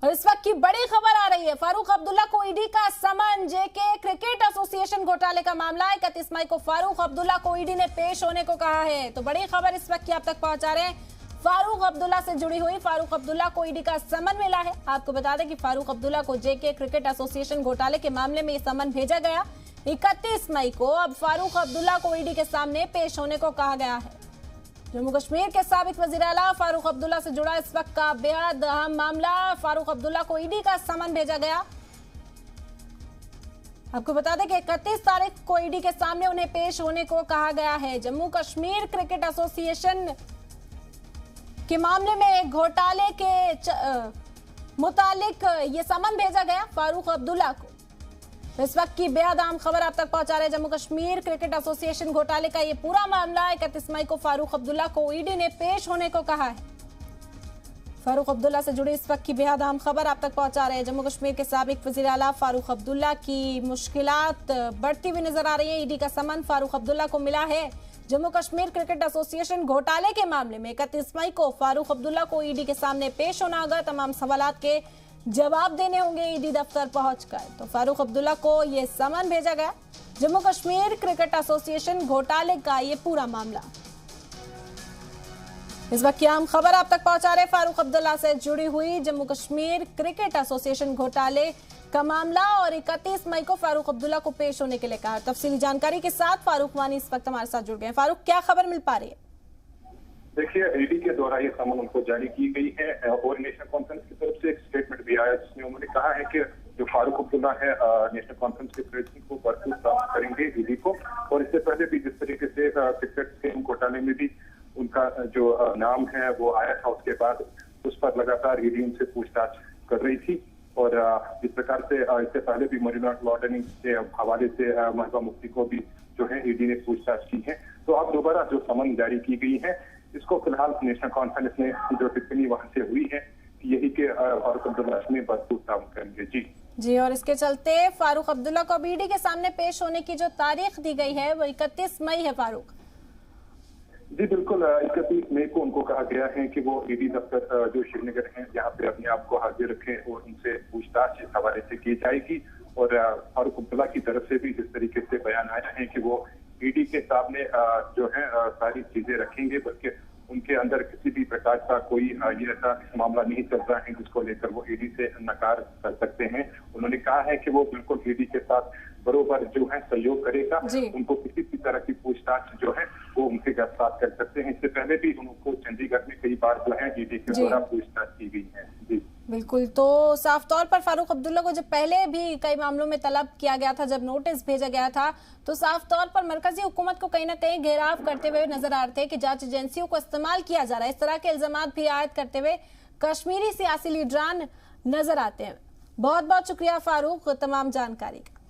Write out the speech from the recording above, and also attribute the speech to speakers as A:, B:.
A: और इस वक्त की बड़ी खबर आ रही है, फारूक अब्दुल्ला को ईडी का समन। जेके क्रिकेट एसोसिएशन घोटाले का मामला है। 31 मई को फारूक अब्दुल्ला को ईडी ने पेश होने को कहा है। तो बड़ी खबर इस वक्त की आप तक पहुंचा रहे हैं, फारूक अब्दुल्ला से जुड़ी हुई। फारूक अब्दुल्ला को ईडी का समन मिला है। आपको बता दें कि फारूक अब्दुल्ला को जेके क्रिकेट एसोसिएशन घोटाले के मामले में समन भेजा गया 31 मई को। अब फारूक अब्दुल्ला को ईडी के सामने पेश होने को कहा गया है। जम्मू कश्मीर के साबिक वजीर आला फारूक अब्दुल्ला से जुड़ा इस वक्त का बेहद अहम मामला। फारूक अब्दुल्ला को ईडी का समन भेजा गया। आपको बता दें कि 31 तारीख को ईडी के सामने उन्हें पेश होने को कहा गया है। जम्मू कश्मीर क्रिकेट एसोसिएशन के मामले में घोटाले के मुतालिक ये समन भेजा गया फारूक अब्दुल्ला को। इस वक्त की बेहद अहम खबर आप तक पहुंचा रहे हैं। जम्मू कश्मीर क्रिकेट एसोसिएशन घोटाले का ये पूरा मामला 31 मई को फारूक अब्दुल्ला को ईडी ने पेश होने को कहा है। फारूक अब्दुल्ला से जुड़ी इस वक्त की बेहद अहम खबर आप तक पहुंचा रहे हैं। जम्मू कश्मीर के साबिक वजीर आला फारूक अब्दुल्ला की मुश्किलात बढ़ती हुई नजर आ रही है। ईडी का समन फारूक अब्दुल्ला को मिला है। जम्मू कश्मीर क्रिकेट एसोसिएशन घोटाले के मामले में 31 मई को फारूक अब्दुल्ला को ईडी के सामने पेश होना होगा। तमाम सवालात के जवाब देने होंगे ईडी दफ्तर पहुंचकर। तो फारूक अब्दुल्ला को यह समन भेजा गया। जम्मू कश्मीर क्रिकेट एसोसिएशन घोटाले का ये पूरा मामला इस वक्त की अहम खबर आप तक पहुंचा रहे फारूक अब्दुल्ला से जुड़ी हुई। जम्मू कश्मीर क्रिकेट एसोसिएशन घोटाले का मामला और 31 मई को फारूक अब्दुल्ला को पेश होने के लिए कहा। तफसीली जानकारी के साथ फारूक वानी इस वक्त हमारे साथ जुड़ गए। फारूक, क्या खबर मिल पा रही है?
B: देखिए, ईडी के द्वारा ये समन उनको जारी की गई है और नेशनल कॉन्फ्रेंस की तरफ से एक स्टेटमेंट भी आया जिसमें उन्होंने कहा है कि जो फारूक अब्दुल्ला है नेशनल कॉन्फ्रेंस के प्रेसिडेंट को भरपूर प्राप्त करेंगे ईडी को। और इससे पहले भी जिस तरीके से क्रिकेट स्कीम घोटाले में भी उनका जो नाम है वो आया था, उसके बाद उस पर लगातार ईडी उनसे पूछताछ कर रही थी। और जिस प्रकार से इससे पहले भी मनी लॉन्ड्रिंग के हवाले से महबूबा मुफ्ती को भी जो है ईडी ने पूछताछ की है। तो अब दोबारा जो समन जारी की गई है, इसको फिलहाल नेशनल कॉन्फ्रेंस में जो टिप्पणी वहां से हुई है यही के फारूक अब्दुल्ला में भरपूर काम करेंगे। जी, और
A: इसके चलते फारूक अब्दुल्ला को अब ईडी के सामने पेश होने की जो तारीख दी गई है वो 31 मई है। फारूक
B: जी बिल्कुल, 31 मई को उनको कहा गया है कि वो ईडी दफ्तर जो श्रीनगर है यहाँ पे अपने आप को हाजिर रखें और उनसे पूछताछ इस हवाले से की जाएगी। और फारूक अब्दुल्ला की तरफ से भी जिस तरीके से बयान आया है कि वो ईडी के सामने जो है सारी चीजें रखेंगे, बल्कि उनके अंदर किसी भी प्रकार का कोई ये ऐसा मामला नहीं चल रहा है जिसको लेकर वो ईडी से नकार कर सकते हैं। उन्होंने कहा है कि वो बिल्कुल ईडी के साथ बरोबर जो है सहयोग करेगा। उनको किसी भी तरह की पूछताछ जो है वो उनसे गिरफ्तार कर सकते हैं। इससे पहले भी उनको चंडीगढ़ में कई बार जो है ईडी के द्वारा पूछताछ की गई है। जी
A: बिल्कुल, तो साफ तौर पर फारूक अब्दुल्ला को जब पहले भी कई मामलों में तलब किया गया था, जब नोटिस भेजा गया था, तो साफ तौर पर मरकजी हुकूमत को कहीं ना कहीं घेराव करते हुए नजर आ रहे थे कि जांच एजेंसियों को इस्तेमाल किया जा रहा है। इस तरह के इल्जाम भी आयद करते हुए कश्मीरी सियासी लीडरान नजर आते हैं। बहुत बहुत शुक्रिया फारूक तमाम जानकारी का।